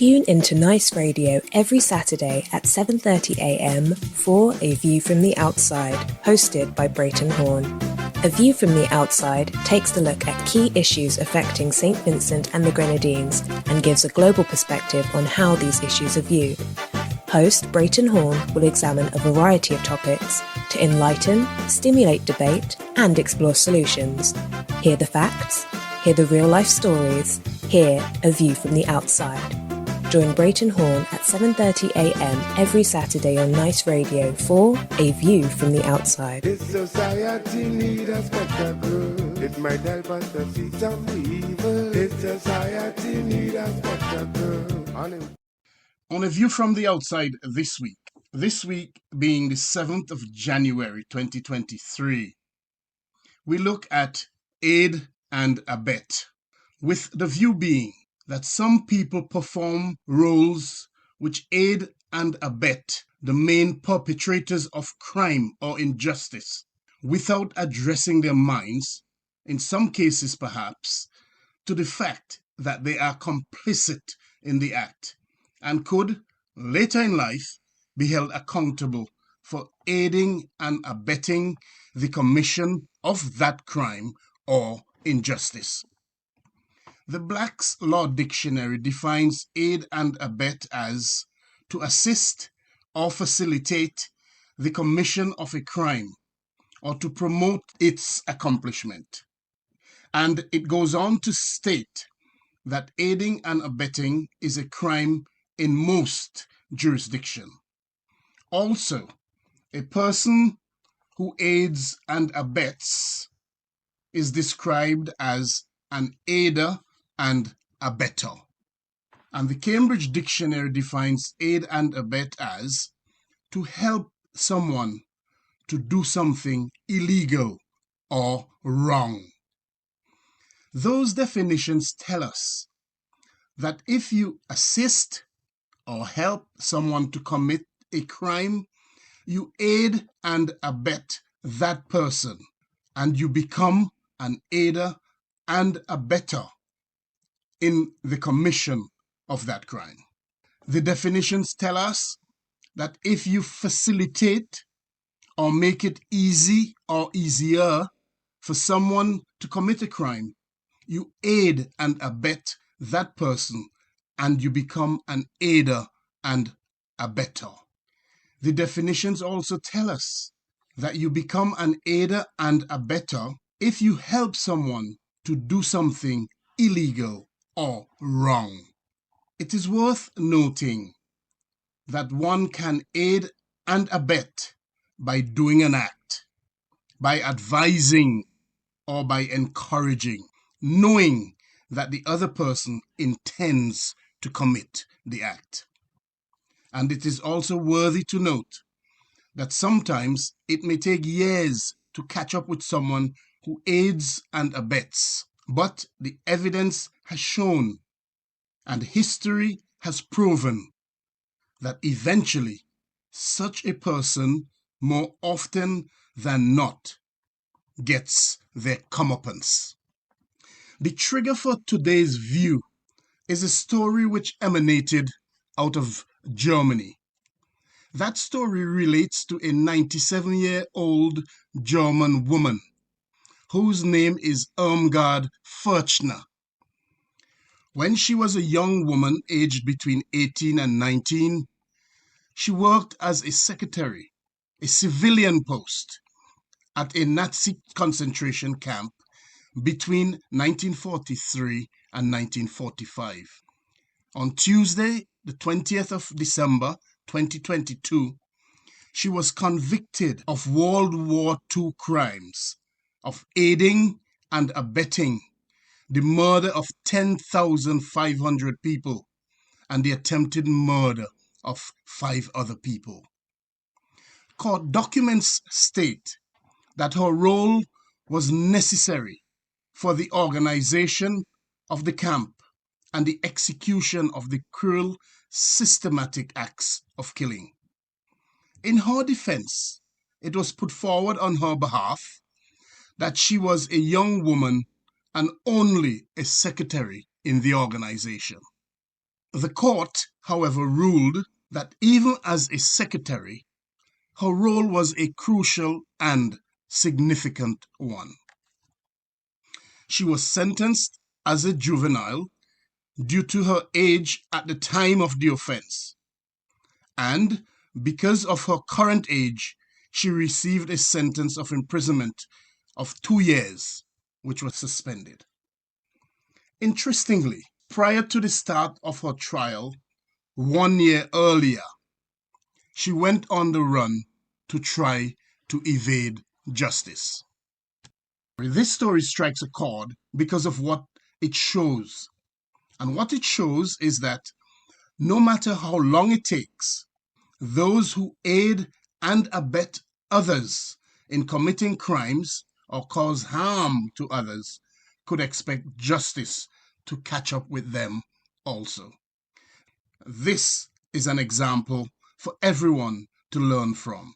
Tune into Nice Radio every Saturday at 7:30 a.m. for A View from the Outside, hosted by Brereton Horne. A View from the Outside takes a look at key issues affecting St. Vincent and the Grenadines and gives a global perspective on how these issues are viewed. Host Brereton Horne will examine a variety of topics to enlighten, stimulate debate, and explore solutions. Hear the facts, hear the real-life stories, hear A View from the Outside. Join Brereton Horne at 7:30 a.m. every Saturday on Nice Radio for A View from the Outside. This society needs a spectacle. It might help us to see some evil. This society needs a spectacle. On A View from the Outside this week being the 7th of January 2023, we look at aid and abet, with the view being that some people perform roles which aid and abet the main perpetrators of crime or injustice without addressing their minds, in some cases perhaps, to the fact that they are complicit in the act and could, later in life, be held accountable for aiding and abetting the commission of that crime or injustice. The Black's Law Dictionary defines aid and abet as to assist or facilitate the commission of a crime or to promote its accomplishment. And it goes on to state that aiding and abetting is a crime in most jurisdictions. Also, a person who aids and abets is described as an aider and abetter. And the Cambridge Dictionary defines aid and abet as to help someone to do something illegal or wrong. Those definitions tell us that if you assist or help someone to commit a crime, you aid and abet that person, and you become an aider and abetter in the commission of that crime. The definitions tell us that if you facilitate or make it easy or easier for someone to commit a crime, you aid and abet that person and you become an aider and abetter. The definitions also tell us that you become an aider and abetter if you help someone to do something illegal or wrong. It is worth noting that one can aid and abet by doing an act, by advising or by encouraging, knowing that the other person intends to commit the act. And it is also worthy to note that sometimes it may take years to catch up with someone who aids and abets, but the evidence has shown and history has proven that eventually such a person, more often than not, gets their comeuppance. The trigger for today's view is a story which emanated out of Germany. That story relates to a 97-year-old German woman whose name is Irmgard Furchner. When she was a young woman aged between 18 and 19, she worked as a secretary, a civilian post, at a Nazi concentration camp between 1943 and 1945. On Tuesday, the 20th of December, 2022, she was convicted of World War II crimes, of aiding and abetting the murder of 10,500 people and the attempted murder of 5 other people. Court documents state that her role was necessary for the organization of the camp and the execution of the cruel, systematic acts of killing. In her defense, it was put forward on her behalf that she was a young woman and only a secretary in the organization. The court, however, ruled that even as a secretary, her role was a crucial and significant one. She was sentenced as a juvenile due to her age at the time of the offense, and because of her current age, she received a sentence of imprisonment of 2 years, which was suspended. Interestingly, prior to the start of her trial, 1 year earlier, she went on the run to try to evade justice. This story strikes a chord because of what it shows. And what it shows is that no matter how long it takes, those who aid and abet others in committing crimes or cause harm to others could expect justice to catch up with them also. This is an example for everyone to learn from.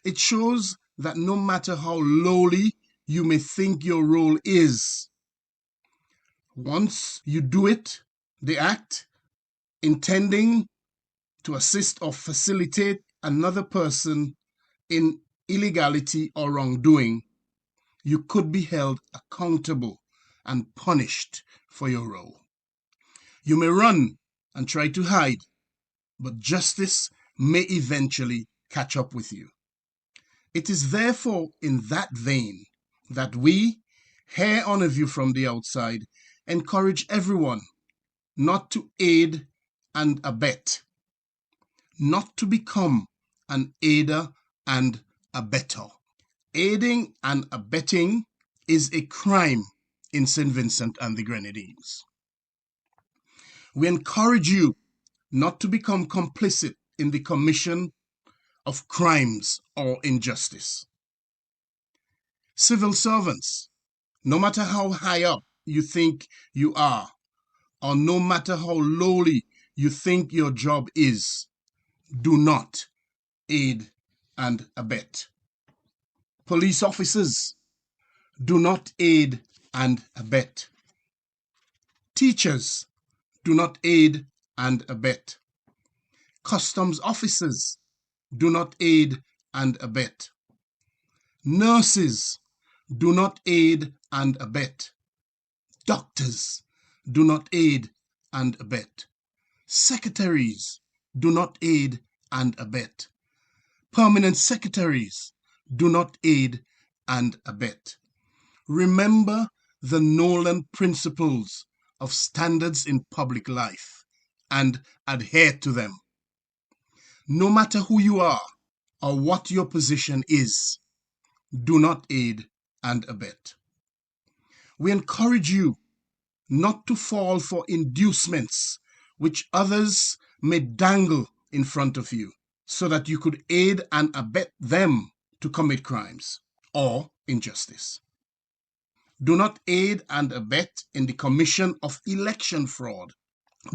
It shows that no matter how lowly you may think your role is, once you do it, the act, intending to assist or facilitate another person in illegality or wrongdoing, you could be held accountable and punished for your role. You may run and try to hide, but justice may eventually catch up with you. It is therefore in that vein that we, here on A View from the Outside, encourage everyone not to aid and abet, not to become an aider and abetter. Aiding and abetting is a crime in St. Vincent and the Grenadines. We encourage you not to become complicit in the commission of crimes or injustice. Civil servants, no matter how high up you think you are, or no matter how lowly you think your job is, do not aid and abet. Police officers, do not aid and abet. Teachers, do not aid and abet. Customs officers, do not aid and abet. Nurses, do not aid and abet. Doctors, do not aid and abet. Secretaries, do not aid and abet. Permanent secretaries, do not aid and abet. Remember the Nolan principles of standards in public life and adhere to them. No matter who you are or what your position is, do not aid and abet. We encourage you not to fall for inducements which others may dangle in front of you so that you could aid and abet them to commit crimes or injustice. Do not aid and abet in the commission of election fraud.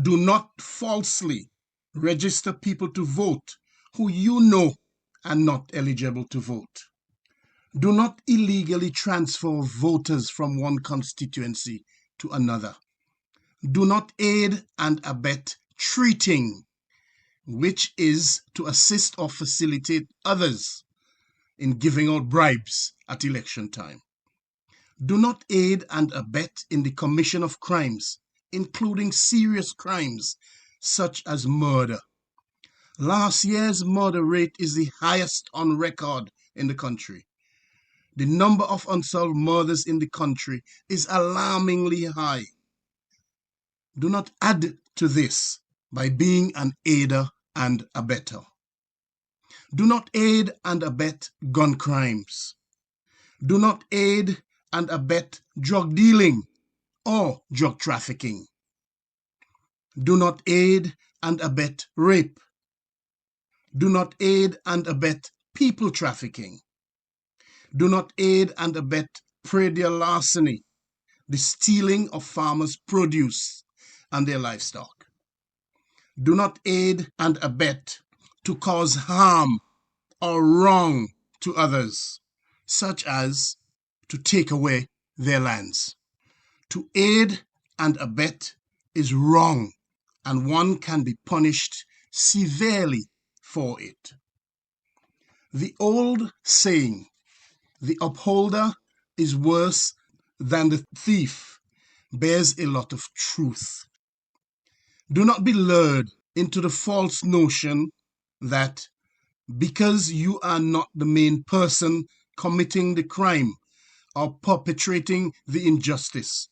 Do not falsely register people to vote who you know are not eligible to vote. Do not illegally transfer voters from one constituency to another. Do not aid and abet treating, which is to assist or facilitate others in giving out bribes at election time. Do not aid and abet in the commission of crimes, including serious crimes such as murder. Last year's murder rate is the highest on record in the country. The number of unsolved murders in the country is alarmingly high. Do not add to this by being an aider and abetter. Do not aid and abet gun crimes. Do not aid and abet drug dealing or drug trafficking. Do not aid and abet rape. Do not aid and abet people trafficking. Do not aid and abet predial larceny, the stealing of farmers' produce and their livestock. Do not aid and abet to cause harm or wrong to others, such as to take away their lands. To aid and abet is wrong and one can be punished severely for it. The old saying, the upholder is worse than the thief, bears a lot of truth. Do not be lured into the false notion that because you are not the main person committing the crime or perpetrating the injustice,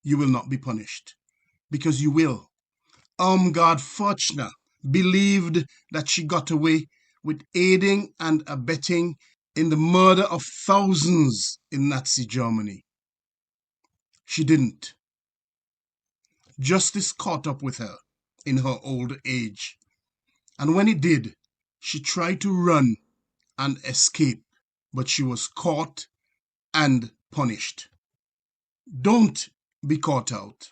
you will not be punished. Because you will. Armgard Fortuna believed that she got away with aiding and abetting in the murder of thousands in Nazi Germany. She didn't. Justice caught up with her in her old age. And when it did, she tried to run and escape, but she was caught and punished. Don't be caught out.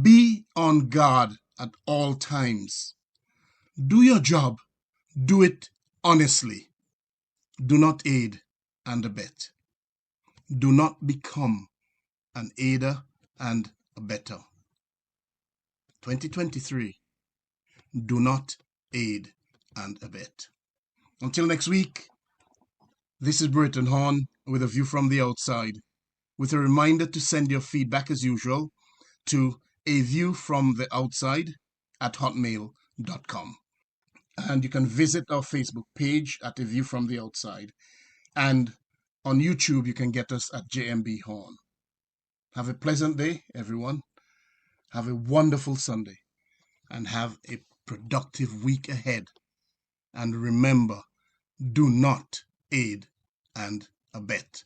Be on guard at all times. Do your job. Do it honestly. Do not aid and abet. Do not become an aider and abetter. 2023. Do not aid and abet. Until next week, this is Brereton Horne with a view from the outside, with a reminder to send your feedback as usual to aviewfromtheoutside@hotmail.com. And you can visit our Facebook page at A View from the Outside. And on YouTube, you can get us at JMB Horne. Have a pleasant day, everyone. Have a wonderful Sunday. And have a productive week ahead. And remember, do not aid and abet.